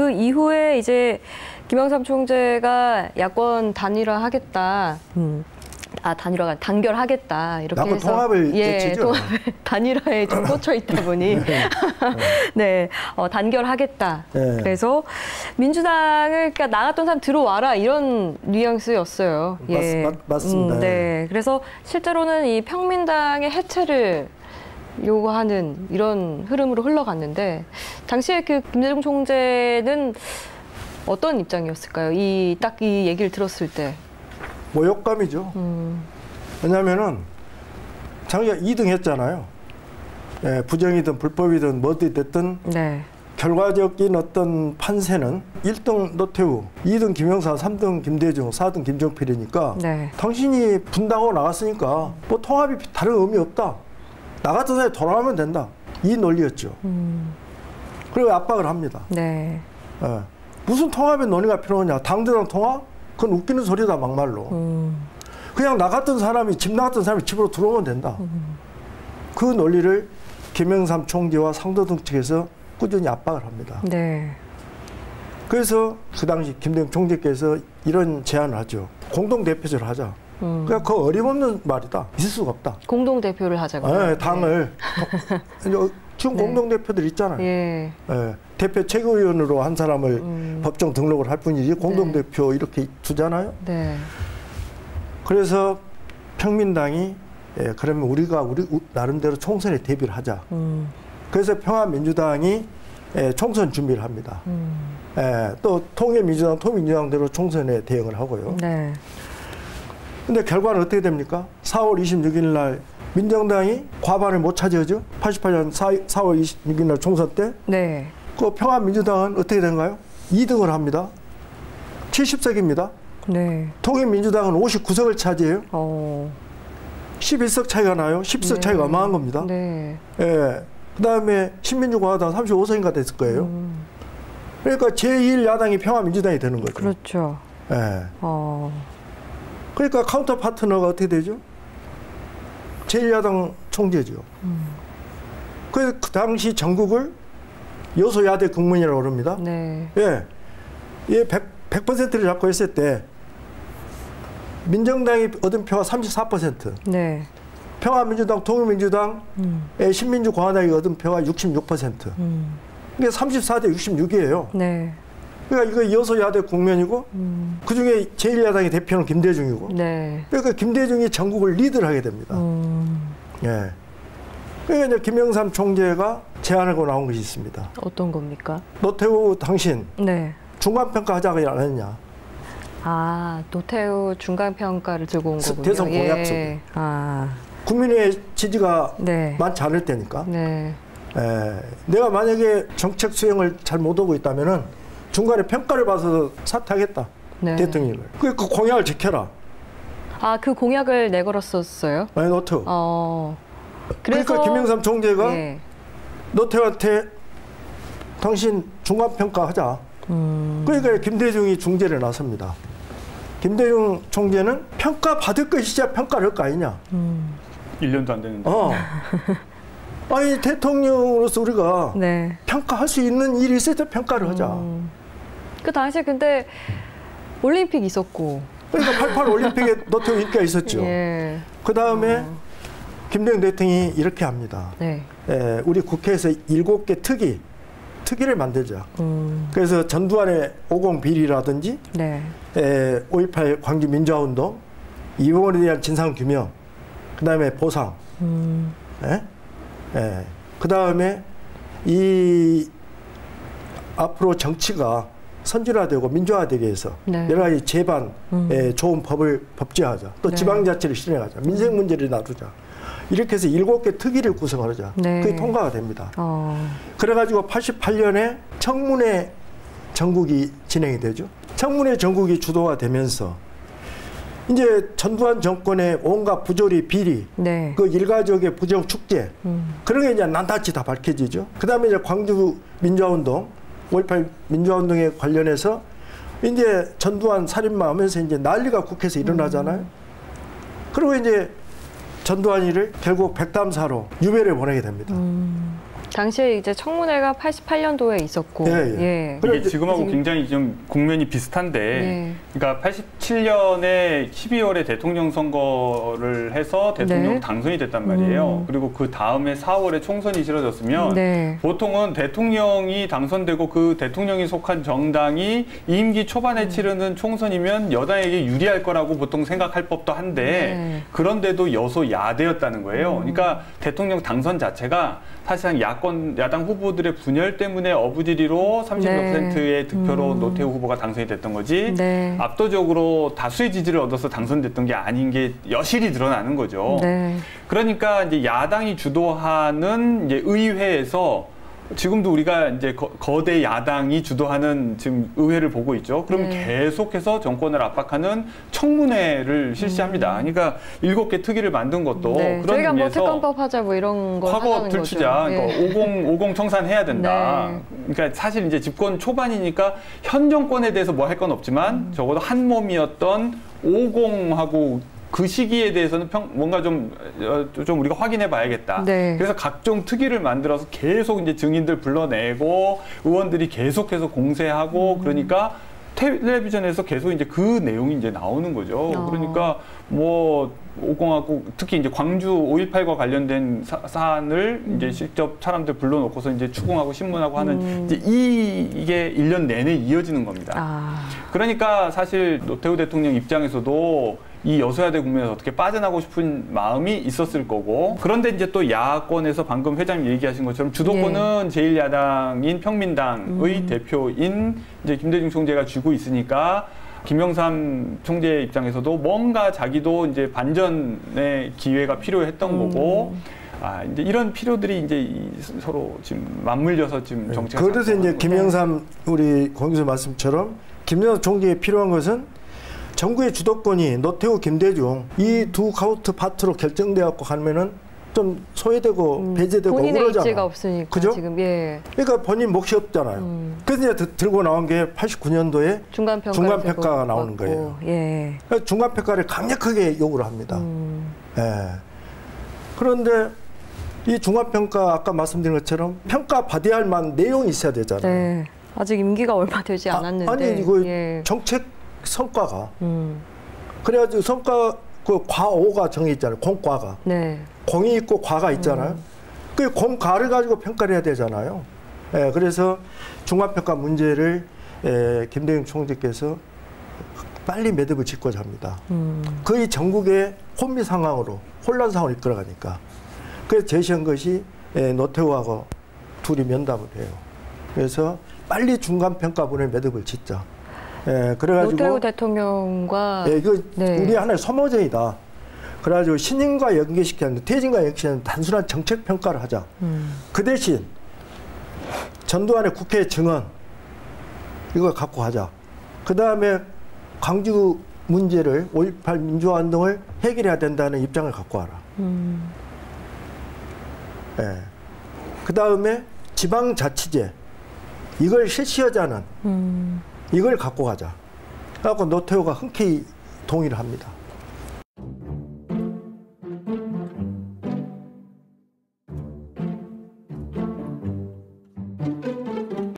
그 이후에 이제 김영삼 총재가 야권 단일화하겠다. 단결하겠다 이렇게 해서 통합을 통합을 단일화에 좀 꽂혀 있다 보니 네, 단결하겠다. 네. 그래서 민주당을 그러니까 나갔던 사람 들어와라 이런 뉘앙스였어요. 맞습니다. 네, 그래서 실제로는 이 평민당의 해체를 요구하는 이런 흐름으로 흘러갔는데 당시에 그 김대중 총재는 어떤 입장이었을까요? 딱 이 얘기를 들었을 때. 모욕감이죠. 왜냐하면은 자기가 2등 했잖아요. 예, 부정이든 불법이든 뭐든 됐든 네. 결과적인 어떤 판세는 1등 노태우, 2등 김영삼, 3등 김대중, 4등 김종필이니까 네. 당신이 분당하고 나갔으니까 뭐 통합이 다른 의미 없다. 나갔던 사람이 돌아가면 된다. 이 논리였죠. 그리고 압박을 합니다. 네. 예. 무슨 통합의 논의가 필요하냐. 당대당 통합? 그건 웃기는 소리다 막말로. 그냥 나갔던 사람이 집 나갔던 사람이 집으로 들어오면 된다. 그 논리를 김영삼 총재와 상도동 측에서 꾸준히 압박을 합니다. 네. 그래서 그 당시 김대중 총재께서 이런 제안을 하죠. 공동대표제를 하자. 그러니까 그 어림없는 말이다. 있을 수가 없다. 공동대표를 하자고. 네, 당을. 지금 네. 공동대표들 있잖아요. 예. 네, 대표 최고위원으로 한 사람을 법정 등록을 할 뿐이지 공동대표 이렇게 두잖아요. 네. 그래서 평민당이 그러면 우리가 우리 나름대로 총선에 대비를 하자. 그래서 평화민주당이 총선 준비를 합니다. 또 통일민주당, 통민주당대로 총선에 대응을 하고요. 네. 근데 결과는 어떻게 됩니까? 4월 26일 날 민정당이 과반을 못 차지하죠. 88년 4월 26일 날 총선 때. 네. 그 평화민주당은 어떻게 된가요? 2등을 합니다. 70석입니다. 네. 통일민주당은 59석을 차지해요. 11석 차이가 나요. 10석 네. 차이가 어마한 겁니다. 네. 예. 그 다음에 신민주공화당 35석인가 됐을 거예요. 그러니까 제1야당이 평화민주당이 되는 거죠. 그렇죠. 예. 그러니까 카운터 파트너가 어떻게 되죠? 제1야당 총재죠. 그래서 그 당시 전국을 여소야대 국민이라고 그럽니다. 네. 예. 100%를 잡고 했을 때 민정당이 얻은 표가 34%. 네. 평화민주당, 통일민주당, 신민주공화당이 얻은 표가 66%. 이게 34대 66이에요. 네. 그러니까 이거 여소야대 국면이고 그중에 제1야당의 대표는 김대중이고 네. 그러니까 김대중이 전국을 리드를 하게 됩니다. 예. 그러니까 이제 김영삼 총재가 제안하고 나온 것이 있습니다. 어떤 겁니까? 노태우 당신 네. 중간평가 하자고 안 했냐. 노태우 중간평가를 들고 온 거군요. 대선 공약 속에. 예. 국민의 지지가 네. 많지 않을 때니까. 네. 내가 만약에 정책 수행을 잘 못하고 있다면은 중간에 평가를 봐서 사퇴하겠다. 네. 대통령을. 그 공약을 지켜라. 그 공약을 내걸었었어요? 아니, 노태우. 그래서 그러니까 김영삼 총재가 예. 노태우한테 당신 중간평가 하자. 그러니까 김대중이 중재를 나섭니다. 김대중 총재는 평가 받을 것이자 평가를 할 거 아니냐. 1년도 안 됐는데. 아니 대통령으로서 우리가 네. 평가할 수 있는 일이 있을 때 평가를 하자. 그 당시에 근데 올림픽 있었고. 그러니까 88 올림픽에 노태우 인기가 있었죠. 예. 그 다음에 김대중 대통령이 이렇게 합니다. 네. 우리 국회에서 7개 특위를 만들자. 그래서 전두환의 50 비리라든지 네. 5.18 광주 민주화운동, 이봉원에 대한 진상규명, 그 다음에 보상. 그 다음에 이 앞으로 정치가 선진화되고 민주화되기 위해서 네. 여러 가지 제반, 좋은 법을 법제하자. 또 네. 지방자치를 실행하자. 민생 문제를 다루자. 이렇게 해서 7개 특위를 구성하자. 네. 그게 통과가 됩니다. 그래가지고 88년에 청문회 전국이 진행이 되죠. 청문회 전국이 주도가 되면서 이제 전두환 정권의 온갖 부조리, 비리, 네. 그 일가족의 부정 축제 그런 게 이제 낱낱이 다 밝혀지죠. 그 다음에 이제 광주 민주화운동, 5.18 민주화운동에 관련해서 이제 전두환 살인마 하면서 이제 난리가 국회에서 일어나잖아요. 그리고 이제 전두환이를 결국 백담사로 유배를 보내게 됩니다. 당시에 이제 청문회가 88년도에 있었고, 예. 이게 지금하고 굉장히 좀 국면이 비슷한데, 예. 그러니까 87년에 12월에 대통령 선거를 해서 대통령 네. 당선이 됐단 말이에요. 그리고 그 다음에 4월에 총선이 치러졌으면 네. 보통은 대통령이 당선되고 그 대통령이 속한 정당이 임기 초반에 치르는 총선이면 여당에게 유리할 거라고 보통 생각할 법도 한데 네. 그런데도 여소야대였다는 거예요. 그러니까 대통령 당선 자체가 사실상 야당 후보들의 분열 때문에 어부지리로 30몇 %의 득표로 노태우 후보가 당선이 됐던 거지 네. 압도적으로 다수의 지지를 얻어서 당선됐던 게 아닌 게 여실히 드러나는 거죠. 네. 그러니까 이제 야당이 주도하는 이제 의회에서 지금도 우리가 이제 거대 야당이 주도하는 지금 의회를 보고 있죠. 그럼 계속해서 정권을 압박하는 청문회를 실시합니다. 그러니까 7개 특위를 만든 것도 그런 저희가 뭐 의미에서 특검법 하자 뭐 이런 거 과거 하자는 들추자. 거죠. 그러니까 50 청산해야 된다. 그러니까 사실 이제 집권 초반이니까 현 정권에 대해서 뭐 할 건 없지만 적어도 한 몸이었던 50하고 그 시기에 대해서는 뭔가 좀 우리가 확인해 봐야겠다. 네. 그래서 각종 특위를 만들어서 계속 이제 증인들 불러내고 의원들이 계속해서 공세하고 그러니까 텔레비전에서 계속 이제 그 내용이 이제 나오는 거죠. 그러니까 뭐 50하고 특히 이제 광주 5.18과 관련된 사안을 이제 직접 사람들 불러놓고서 이제 추궁하고 신문하고 하는 이제 이게 1년 내내 이어지는 겁니다. 그러니까 사실 노태우 대통령 입장에서도 이 여소야대 국면에서 어떻게 빠져나가고 싶은 마음이 있었을 거고 그런데 이제 또 야권에서 방금 회장님 얘기하신 것처럼 주도권은 제1야당인 평민당의 대표인 이제 김대중 총재가 쥐고 있으니까 김영삼 총재 입장에서도 뭔가 자기도 이제 반전의 기회가 필요했던 거고 이제 이런 필요들이 이제 서로 지금 맞물려서 지금 정치가 그래서 이제 김영삼 우리 공 교수 말씀처럼 김영삼 총재에 필요한 것은 정부의 주도권이 노태우, 김대중 이 두 카우트 파트로 결정돼 갖고 가면은 좀 소외되고 배제되고 본인의 억울하잖아. 입지가 없으니까 그죠? 지금 그러니까 본인 몫이 없잖아요. 그래서 이제 들고 나온 게 89년도에 중간평가가 나오는 거예요. 그러니까 중간평가를 강력하게 요구를 합니다. 그런데 이 중간평가 아까 말씀드린 것처럼 평가받아야 할 만한 내용이 있어야 되잖아요. 아직 임기가 얼마 되지 않았는데. 아니 이거 정책 성과가 그래가지고 성과 그 과오가 정해 있잖아요. 공과가 공이 있고 과가 있잖아요. 그 공과를 가지고 평가를 해야 되잖아요. 그래서 중간평가 문제를 김대중 총재께서 빨리 매듭을 짓고자 합니다. 거의 전국의 혼미 상황으로 혼란 상황을 이끌어가니까 그래서 제시한 것이 노태우하고 둘이 면담을 해요. 그래서 빨리 중간평가분의 매듭을 짓자. 그래가지고 노태우 대통령과 이거 우리 하나의 소모전이다. 그래가지고 신임과 연계시키는 퇴진과 연계시키는 단순한 정책 평가를 하자. 그 대신 전두환의 국회 증언 이거 갖고 가자. 그 다음에 광주 문제를 5.18 민주화운동을 해결해야 된다는 입장을 갖고 와라. 그 다음에 지방자치제 이걸 실시하자는 이걸 갖고 가자. 그래갖고 노태우가 흔쾌히 동의를 합니다.